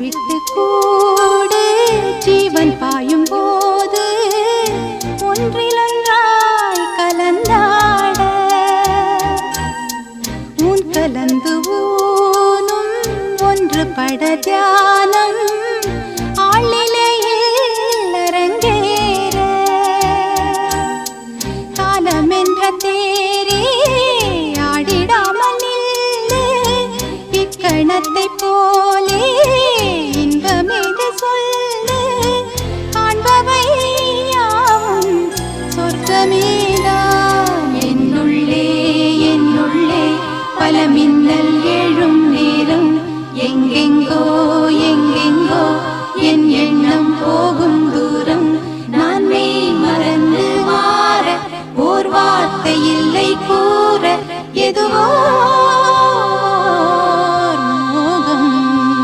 விட்டு கூடு ஜீவன் பாயும் போது ஒன்றிலொன்றாய் கலந்தாட உன் கலந்து ஊனும் ஒன்றுபட தியானம் ஆளிலையில் அரங்கேற காலம் என்ற தேரே ஆடிடாமல் நில்லு இக்கணத்தை போலே இன்பமேது சொல்லு காண்பவை யாவும் சொர்க்கமேதான் என்னுள்ளே என்னுள்ளே பல மின்னல் எழும் நேரம் எங்கெங்கோ எங்கெங்கோ என் எண்ணம் போகும் தூரம் நான் மெய் மறந்து மாற ஓர் வார்த்தை இல்லை கூற எதுவோ